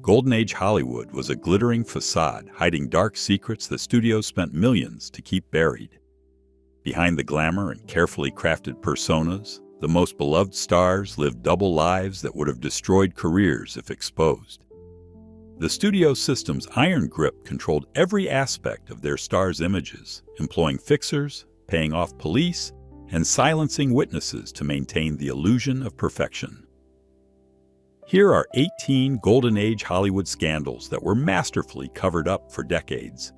Golden Age Hollywood was a glittering facade hiding dark secrets the studios spent millions to keep buried. Behind the glamour and carefully crafted personas, the most beloved stars lived double lives that would have destroyed careers if exposed. The studio system's iron grip controlled every aspect of their stars' images, employing fixers, paying off police, and silencing witnesses to maintain the illusion of perfection. Here are 18 Golden Age Hollywood scandals that were masterfully covered up for decades.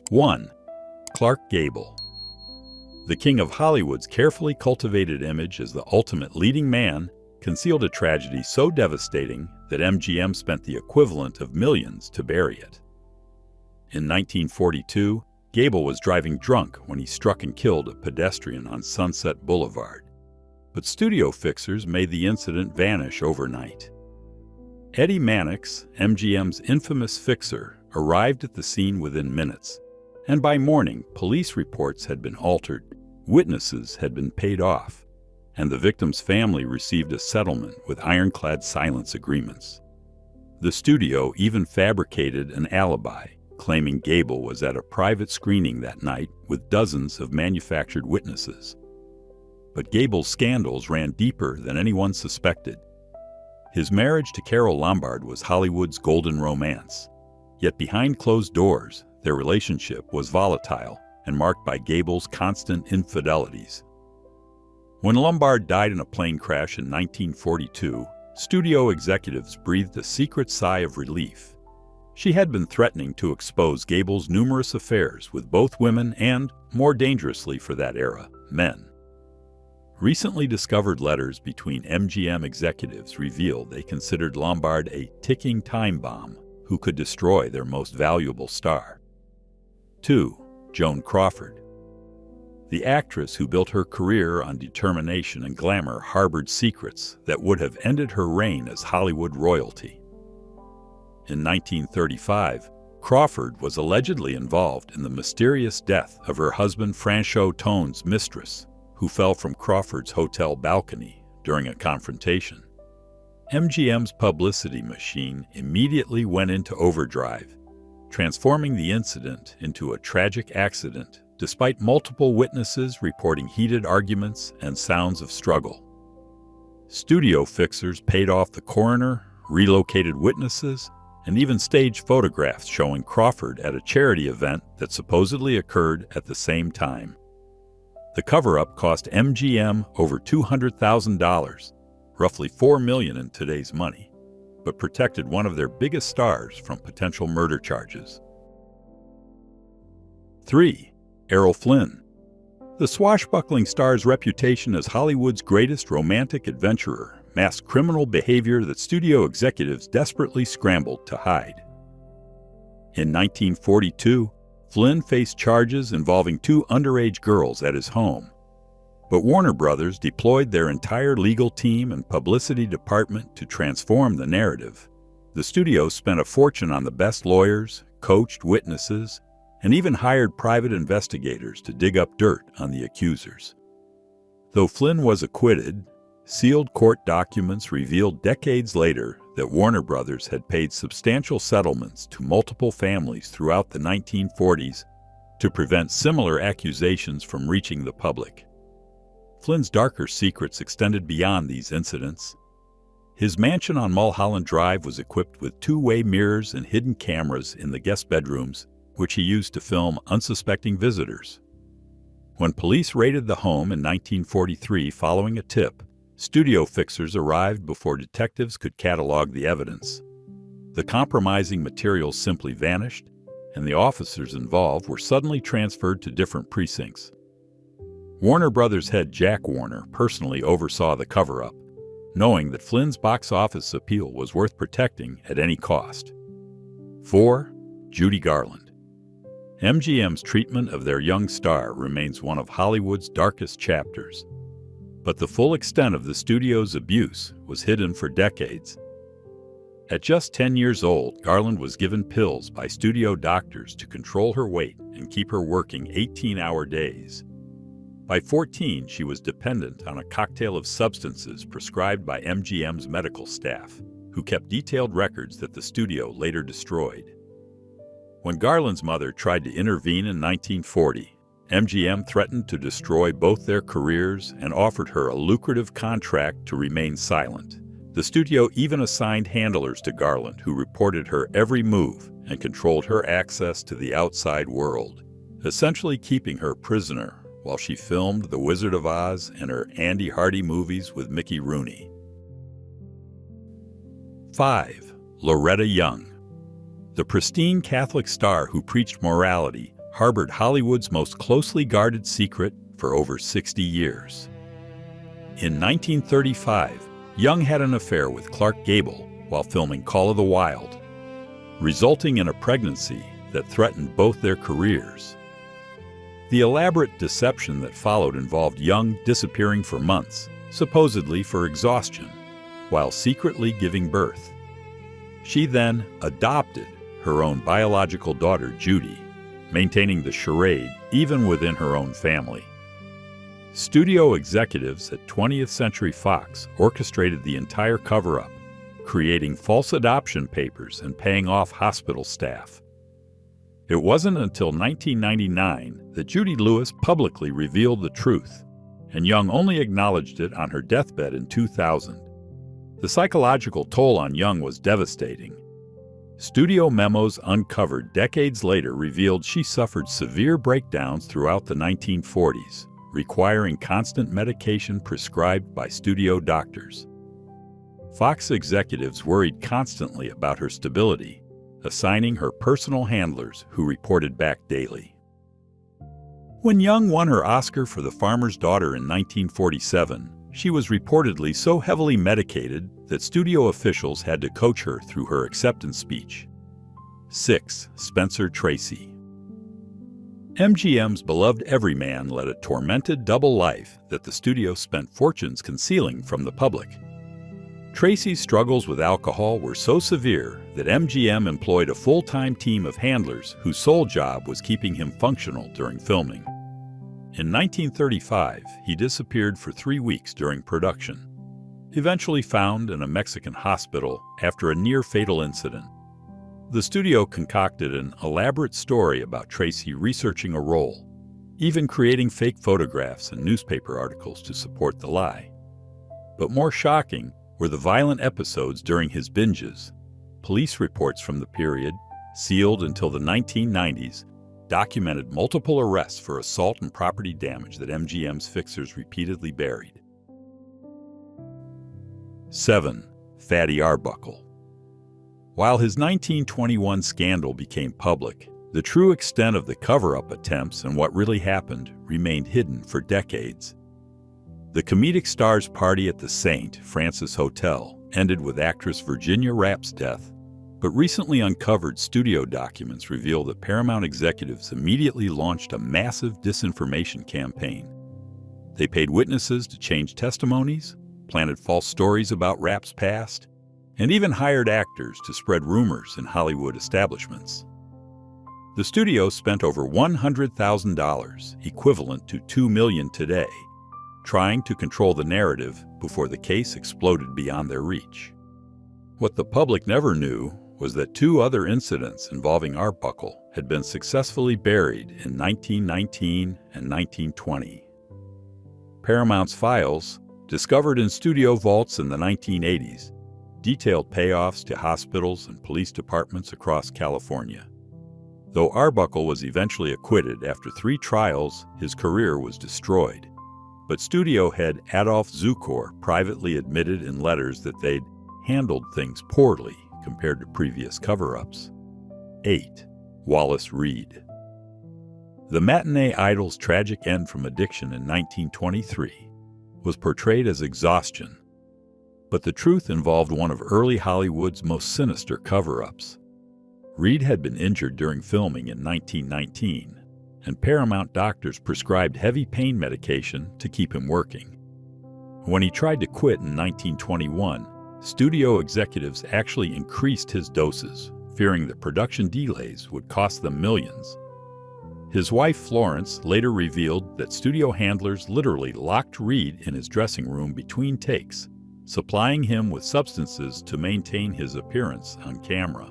1. Clark Gable. The king of Hollywood's carefully cultivated image as the ultimate leading man concealed a tragedy so devastating that MGM spent the equivalent of millions to bury it. In 1942, Gable was driving drunk when he struck and killed a pedestrian on Sunset Boulevard. But studio fixers made the incident vanish overnight. Eddie Mannix, MGM's infamous fixer, arrived at the scene within minutes, and by morning, police reports had been altered, witnesses had been paid off, and the victim's family received a settlement with ironclad silence agreements. The studio even fabricated an alibi, claiming Gable was at a private screening that night with dozens of manufactured witnesses. But Gable's scandals ran deeper than anyone suspected. His marriage to Carole Lombard was Hollywood's golden romance. Yet behind closed doors, their relationship was volatile and marked by Gable's constant infidelities. When Lombard died in a plane crash in 1942, studio executives breathed a secret sigh of relief. She had been threatening to expose Gable's numerous affairs with both women and, more dangerously for that era, men. Recently discovered letters between MGM executives revealed they considered Lombard a ticking time bomb who could destroy their most valuable star. 2. Joan Crawford. The actress who built her career on determination and glamour harbored secrets that would have ended her reign as Hollywood royalty. In 1935, Crawford was allegedly involved in the mysterious death of her husband Franchot Tone's mistress, who fell from Crawford's hotel balcony during a confrontation. MGM's publicity machine immediately went into overdrive, transforming the incident into a tragic accident despite multiple witnesses reporting heated arguments and sounds of struggle. Studio fixers paid off the coroner, relocated witnesses, and even staged photographs showing Crawford at a charity event that supposedly occurred at the same time. The cover-up cost MGM over $200,000, roughly $4 million in today's money, but protected one of their biggest stars from potential murder charges. 3. Errol Flynn. The swashbuckling star's reputation as Hollywood's greatest romantic adventurer masked criminal behavior that studio executives desperately scrambled to hide. In 1942, Flynn faced charges involving 2 underage girls at his home. But Warner Brothers deployed their entire legal team and publicity department to transform the narrative. The studio spent a fortune on the best lawyers, coached witnesses, and even hired private investigators to dig up dirt on the accusers. Though Flynn was acquitted, sealed court documents revealed decades later that Warner Brothers had paid substantial settlements to multiple families throughout the 1940s to prevent similar accusations from reaching the public. Flynn's darker secrets extended beyond these incidents. His mansion on Mulholland Drive was equipped with 2-way mirrors and hidden cameras in the guest bedrooms, which he used to film unsuspecting visitors. When police raided the home in 1943 following a tip, studio fixers arrived before detectives could catalog the evidence. The compromising materials simply vanished, and the officers involved were suddenly transferred to different precincts. Warner Brothers head Jack Warner personally oversaw the cover-up, knowing that Flynn's box office appeal was worth protecting at any cost. 4. Judy Garland. MGM's treatment of their young star remains one of Hollywood's darkest chapters. But the full extent of the studio's abuse was hidden for decades. At just 10 years old, Garland was given pills by studio doctors to control her weight and keep her working 18-hour days. By 14, she was dependent on a cocktail of substances prescribed by MGM's medical staff, who kept detailed records that the studio later destroyed. When Garland's mother tried to intervene in 1940, MGM threatened to destroy both their careers and offered her a lucrative contract to remain silent. The studio even assigned handlers to Garland who reported her every move and controlled her access to the outside world, essentially keeping her prisoner while she filmed The Wizard of Oz and her Andy Hardy movies with Mickey Rooney. 5. Loretta Young. The pristine Catholic star who preached morality harbored Hollywood's most closely guarded secret for over 60 years. In 1935, Young had an affair with Clark Gable while filming Call of the Wild, resulting in a pregnancy that threatened both their careers. The elaborate deception that followed involved Young disappearing for months, supposedly for exhaustion, while secretly giving birth. She then adopted her own biological daughter, Judy, maintaining the charade even within her own family. Studio executives at 20th Century Fox orchestrated the entire cover-up, creating false adoption papers and paying off hospital staff. It wasn't until 1999 that Judy Lewis publicly revealed the truth, and Young only acknowledged it on her deathbed in 2000. The psychological toll on Young was devastating. Studio memos uncovered decades later revealed she suffered severe breakdowns throughout the 1940s, requiring constant medication prescribed by studio doctors. Fox executives worried constantly about her stability, assigning her personal handlers who reported back daily. When Young won her Oscar for The Farmer's Daughter in 1947, she was reportedly so heavily medicated that studio officials had to coach her through her acceptance speech. 6. Spencer Tracy. MGM's beloved everyman led a tormented double life that the studio spent fortunes concealing from the public. Tracy's struggles with alcohol were so severe that MGM employed a full-time team of handlers whose sole job was keeping him functional during filming. In 1935, he disappeared for 3 weeks during production, eventually found in a Mexican hospital after a near-fatal incident. The studio concocted an elaborate story about Tracy researching a role, even creating fake photographs and newspaper articles to support the lie. But more shocking were the violent episodes during his binges. Police reports from the period, sealed until the 1990s, documented multiple arrests for assault and property damage that MGM's fixers repeatedly buried. 7. Fatty Arbuckle. While his 1921 scandal became public, the true extent of the cover-up attempts and what really happened remained hidden for decades. The comedic star's party at the St. Francis Hotel ended with actress Virginia Rapp's death, but recently uncovered studio documents reveal that Paramount executives immediately launched a massive disinformation campaign. They paid witnesses to change testimonies, planted false stories about Rapp's past, and even hired actors to spread rumors in Hollywood establishments. The studio spent over $100,000, equivalent to $2 million today, trying to control the narrative before the case exploded beyond their reach. What the public never knew was that 2 other incidents involving Arbuckle had been successfully buried in 1919 and 1920. Paramount's files, discovered in studio vaults in the 1980s, detailed payoffs to hospitals and police departments across California. Though Arbuckle was eventually acquitted after 3 trials, his career was destroyed. But studio head Adolf Zukor privately admitted in letters that they'd handled things poorly compared to previous cover-ups. 8. Wallace Reed. The matinee idol's tragic end from addiction in 1923 was portrayed as exhaustion, but the truth involved one of early Hollywood's most sinister cover-ups. Reed had been injured during filming in 1919, and Paramount doctors prescribed heavy pain medication to keep him working. When he tried to quit in 1921, studio executives actually increased his doses, fearing that production delays would cost them millions. His wife, Florence, later revealed that studio handlers literally locked Reed in his dressing room between takes, supplying him with substances to maintain his appearance on camera.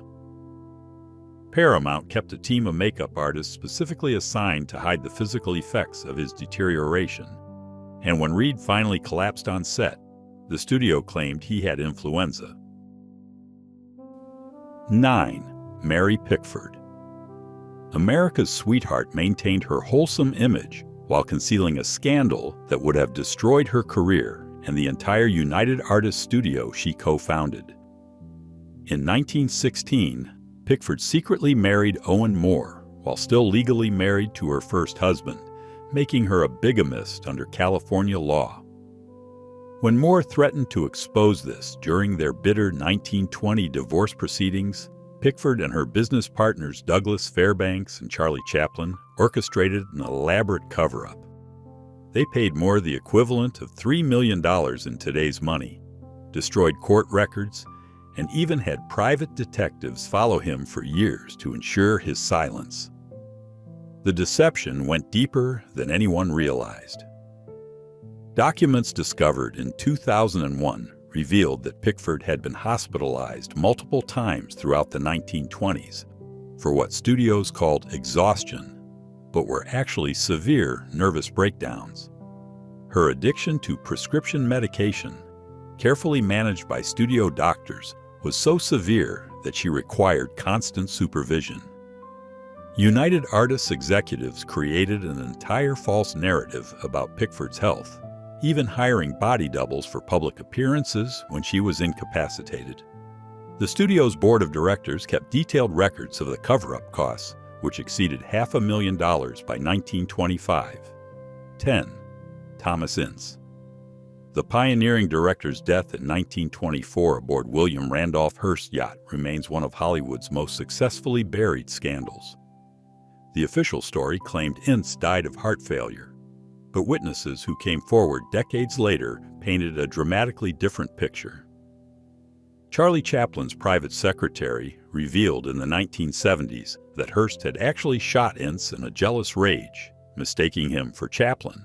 Paramount kept a team of makeup artists specifically assigned to hide the physical effects of his deterioration, and when Reed finally collapsed on set, the studio claimed he had influenza. 9. Mary Pickford. America's sweetheart maintained her wholesome image while concealing a scandal that would have destroyed her career and the entire United Artists studio she co-founded. In 1916, Pickford secretly married Owen Moore while still legally married to her first husband, making her a bigamist under California law. When Moore threatened to expose this during their bitter 1920 divorce proceedings, Pickford and her business partners Douglas Fairbanks and Charlie Chaplin orchestrated an elaborate cover-up. They paid Moore the equivalent of $3 million in today's money, destroyed court records, and even had private detectives follow him for years to ensure his silence. The deception went deeper than anyone realized. Documents discovered in 2001 revealed that Pickford had been hospitalized multiple times throughout the 1920s for what studios called exhaustion, but were actually severe nervous breakdowns. Her addiction to prescription medication, carefully managed by studio doctors, was so severe that she required constant supervision. United Artists executives created an entire false narrative about Pickford's health, even hiring body doubles for public appearances when she was incapacitated. The studio's board of directors kept detailed records of the cover-up costs, which exceeded $500,000 by 1925. 10. Thomas Ince. The pioneering director's death in 1924 aboard William Randolph Hearst's yacht remains one of Hollywood's most successfully buried scandals. The official story claimed Ince died of heart failure, but witnesses who came forward decades later painted a dramatically different picture. Charlie Chaplin's private secretary revealed in the 1970s that Hearst had actually shot Ince in a jealous rage, mistaking him for Chaplin,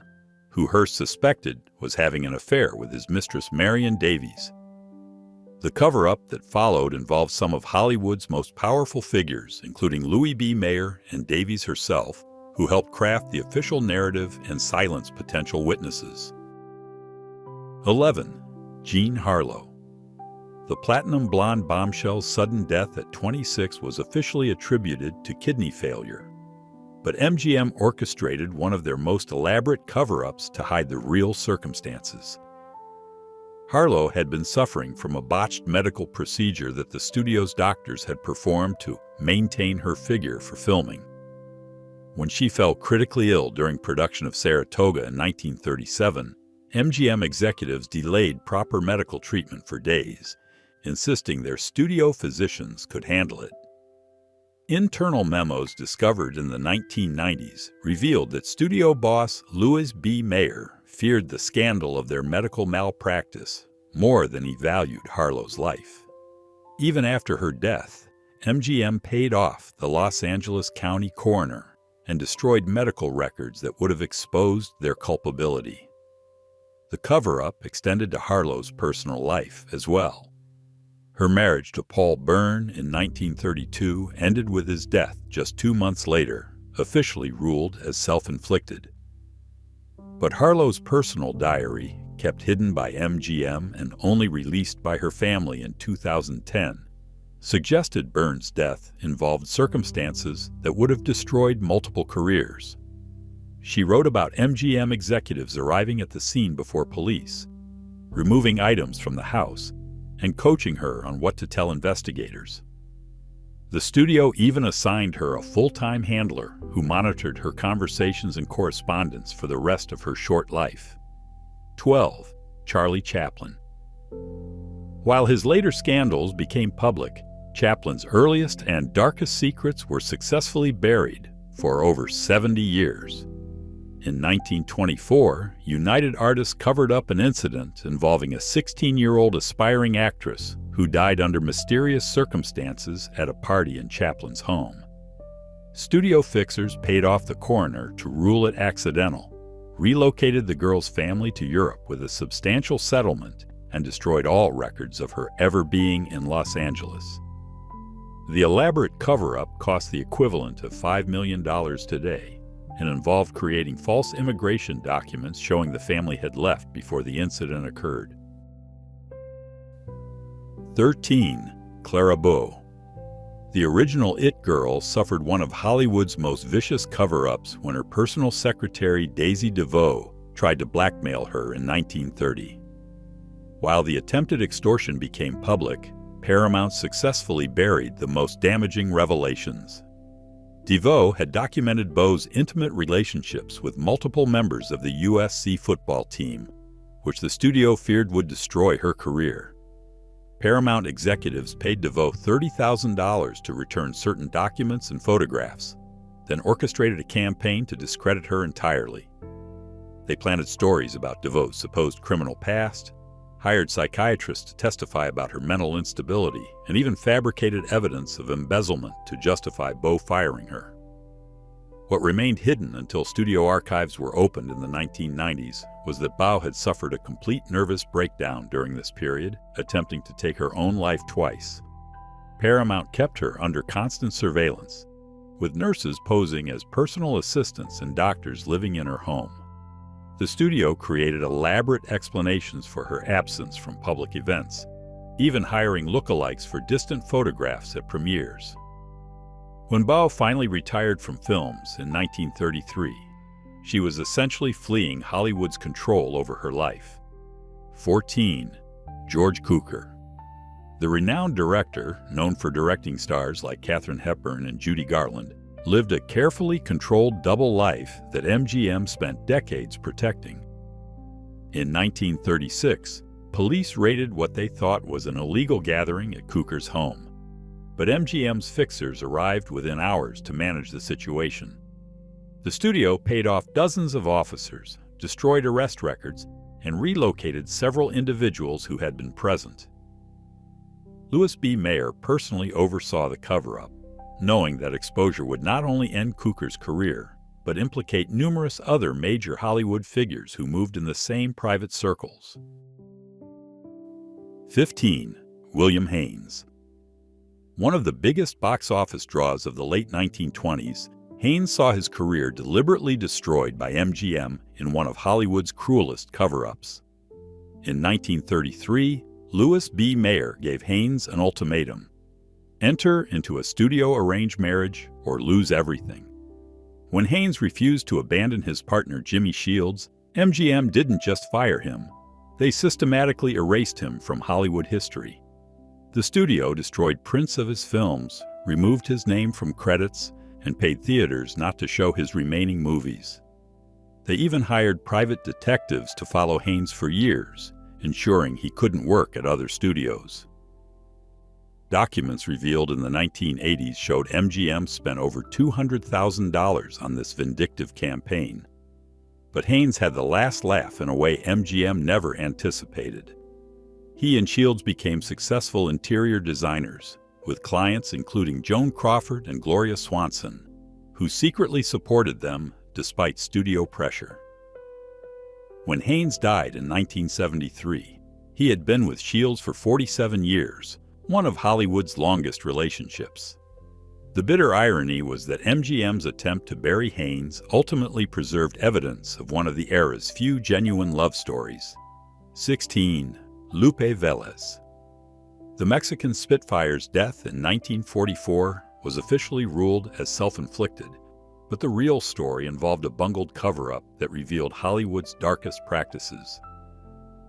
who Hearst suspected was having an affair with his mistress Marion Davies. The cover-up that followed involved some of Hollywood's most powerful figures, including Louis B. Mayer and Davies herself, who helped craft the official narrative and silence potential witnesses. 11. Jean Harlow. The platinum blonde bombshell's sudden death at 26 was officially attributed to kidney failure, but MGM orchestrated one of their most elaborate cover-ups to hide the real circumstances. Harlow had been suffering from a botched medical procedure that the studio's doctors had performed to maintain her figure for filming. When she fell critically ill during production of Saratoga in 1937, MGM executives delayed proper medical treatment for days, insisting their studio physicians could handle it. Internal memos discovered in the 1990s revealed that studio boss Louis B. Mayer feared the scandal of their medical malpractice more than he valued Harlow's life. Even after her death, MGM paid off the Los Angeles County coroner and destroyed medical records that would have exposed their culpability. The cover-up extended to Harlow's personal life as well. Her marriage to Paul Byrne in 1932 ended with his death just 2 months later, officially ruled as self-inflicted. But Harlow's personal diary, kept hidden by MGM and only released by her family in 2010, suggested Byrne's death involved circumstances that would have destroyed multiple careers. She wrote about MGM executives arriving at the scene before police, removing items from the house, and coaching her on what to tell investigators. The studio even assigned her a full-time handler who monitored her conversations and correspondence for the rest of her short life. 12. Charlie Chaplin. While his later scandals became public, Chaplin's earliest and darkest secrets were successfully buried for over 70 years. In 1924, United Artists covered up an incident involving a 16-year-old aspiring actress who died under mysterious circumstances at a party in Chaplin's home. Studio fixers paid off the coroner to rule it accidental, relocated the girl's family to Europe with a substantial settlement, and destroyed all records of her ever being in Los Angeles. The elaborate cover-up cost the equivalent of $5 million today and involved creating false immigration documents showing the family had left before the incident occurred. 13. Clara Bow. The original It Girl suffered one of Hollywood's most vicious cover-ups when her personal secretary Daisy DeVoe tried to blackmail her in 1930. While the attempted extortion became public, Paramount successfully buried the most damaging revelations. DeVoe had documented Bow's intimate relationships with multiple members of the USC football team, which the studio feared would destroy her career. Paramount executives paid DeVoe $30,000 to return certain documents and photographs, then orchestrated a campaign to discredit her entirely. They planted stories about DeVoe's supposed criminal past, hired psychiatrists to testify about her mental instability, and even fabricated evidence of embezzlement to justify Bow firing her. What remained hidden until studio archives were opened in the 1990s was that Bow had suffered a complete nervous breakdown during this period, attempting to take her own life twice. Paramount kept her under constant surveillance, with nurses posing as personal assistants and doctors living in her home. The studio created elaborate explanations for her absence from public events, even hiring lookalikes for distant photographs at premieres. When Bow finally retired from films in 1933, she was essentially fleeing Hollywood's control over her life. 14. George Cukor. The renowned director, known for directing stars like Katharine Hepburn and Judy Garland, lived a carefully controlled double life that MGM spent decades protecting. In 1936, police raided what they thought was an illegal gathering at Cukor's home, but MGM's fixers arrived within hours to manage the situation. The studio paid off dozens of officers, destroyed arrest records, and relocated several individuals who had been present. Louis B. Mayer personally oversaw the cover-up, knowing that exposure would not only end Cukor's career, but implicate numerous other major Hollywood figures who moved in the same private circles. 15. William Haines. One of the biggest box office draws of the late 1920s, Haines saw his career deliberately destroyed by MGM in one of Hollywood's cruelest cover-ups. In 1933, Louis B. Mayer gave Haines an ultimatum: enter into a studio-arranged marriage or lose everything. When Haines refused to abandon his partner Jimmy Shields, MGM didn't just fire him, they systematically erased him from Hollywood history. The studio destroyed prints of his films, removed his name from credits, and paid theaters not to show his remaining movies. They even hired private detectives to follow Haines for years, ensuring he couldn't work at other studios. Documents revealed in the 1980s showed MGM spent over $200,000 on this vindictive campaign. But Haines had the last laugh in a way MGM never anticipated. He and Shields became successful interior designers, with clients including Joan Crawford and Gloria Swanson, who secretly supported them despite studio pressure. When Haines died in 1973, he had been with Shields for 47 years, one of Hollywood's longest relationships. The bitter irony was that MGM's attempt to bury Haines ultimately preserved evidence of one of the era's few genuine love stories. 16. Lupe Velez. The Mexican Spitfire's death in 1944 was officially ruled as self-inflicted, but the real story involved a bungled cover-up that revealed Hollywood's darkest practices.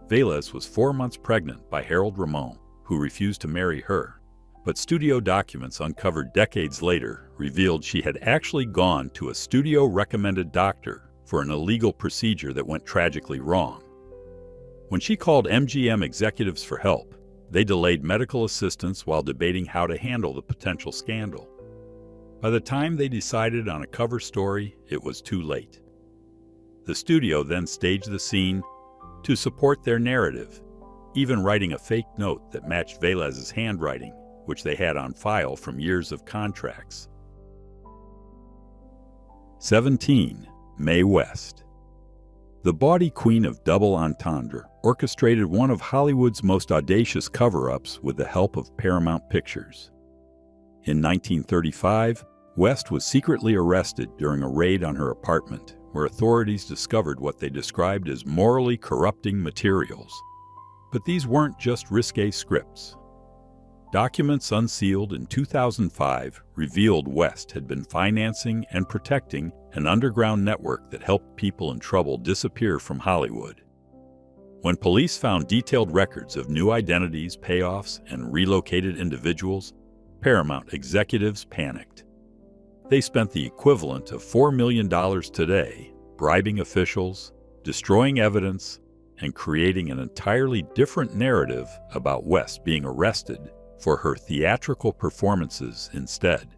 Velez was 4 months pregnant by Harold Ramon, who refused to marry her, but studio documents uncovered decades later revealed she had actually gone to a studio-recommended doctor for an illegal procedure that went tragically wrong. When she called MGM executives for help, they delayed medical assistance while debating how to handle the potential scandal. By the time they decided on a cover story, it was too late. The studio then staged the scene to support their narrative, even writing a fake note that matched Velez's handwriting, which they had on file from years of contracts. 17. Mae West. The bawdy queen of double entendre orchestrated one of Hollywood's most audacious cover-ups with the help of Paramount Pictures. In 1935, West was secretly arrested during a raid on her apartment, where authorities discovered what they described as morally corrupting materials. But these weren't just risque scripts. Documents unsealed in 2005 revealed West had been financing and protecting an underground network that helped people in trouble disappear from Hollywood. When police found detailed records of new identities, payoffs, and relocated individuals, Paramount executives panicked. They spent the equivalent of $4 million today bribing officials, destroying evidence, and creating an entirely different narrative about West being arrested for her theatrical performances instead.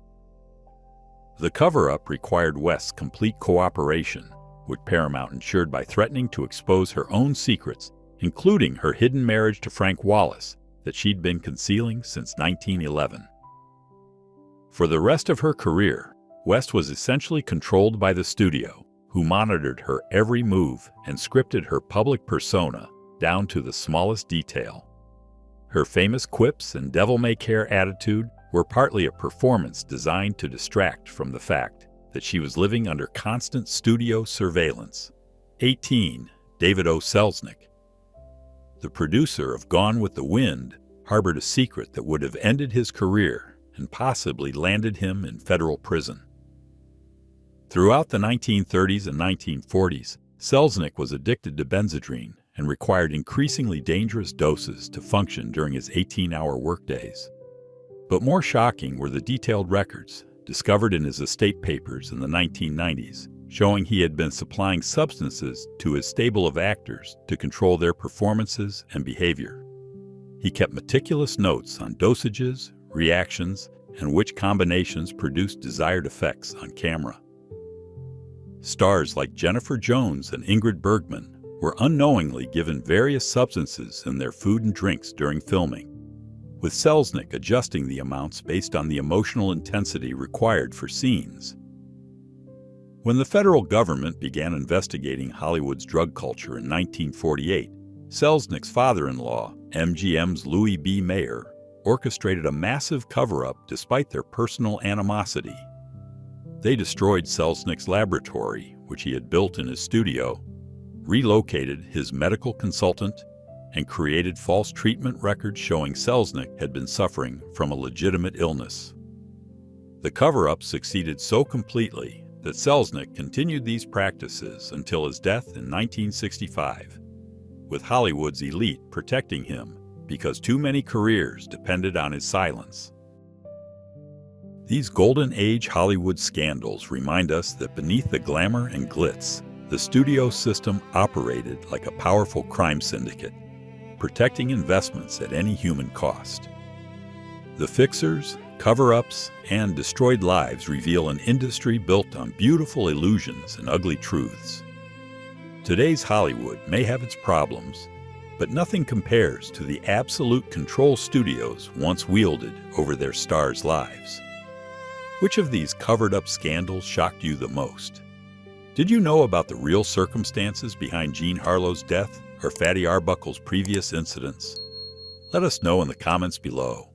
The cover-up required West's complete cooperation, which Paramount ensured by threatening to expose her own secrets, including her hidden marriage to Frank Wallace that she'd been concealing since 1911. For the rest of her career, West was essentially controlled by the studio, who monitored her every move and scripted her public persona down to the smallest detail. Her famous quips and devil-may-care attitude were partly a performance designed to distract from the fact that she was living under constant studio surveillance. 18. David O. Selznick. The producer of Gone with the Wind harbored a secret that would have ended his career and possibly landed him in federal prison. Throughout the 1930s and 1940s, Selznick was addicted to Benzedrine and required increasingly dangerous doses to function during his 18-hour workdays. But more shocking were the detailed records discovered in his estate papers in the 1990s, showing he had been supplying substances to his stable of actors to control their performances and behavior. He kept meticulous notes on dosages, reactions, and which combinations produced desired effects on camera. Stars like Jennifer Jones and Ingrid Bergman were unknowingly given various substances in their food and drinks during filming, with Selznick adjusting the amounts based on the emotional intensity required for scenes. When the federal government began investigating Hollywood's drug culture in 1948, Selznick's father-in-law, MGM's Louis B. Mayer, orchestrated a massive cover-up despite their personal animosity. They destroyed Selznick's laboratory, which he had built in his studio, relocated his medical consultant, and created false treatment records showing Selznick had been suffering from a legitimate illness. The cover-up succeeded so completely that Selznick continued these practices until his death in 1965, with Hollywood's elite protecting him because too many careers depended on his silence. These Golden Age Hollywood scandals remind us that beneath the glamour and glitz, the studio system operated like a powerful crime syndicate, protecting investments at any human cost. The fixers, cover-ups, and destroyed lives reveal an industry built on beautiful illusions and ugly truths. Today's Hollywood may have its problems, but nothing compares to the absolute control studios once wielded over their stars' lives. Which of these covered-up scandals shocked you the most? Did you know about the real circumstances behind Jean Harlow's death or Fatty Arbuckle's previous incidents? Let us know in the comments below.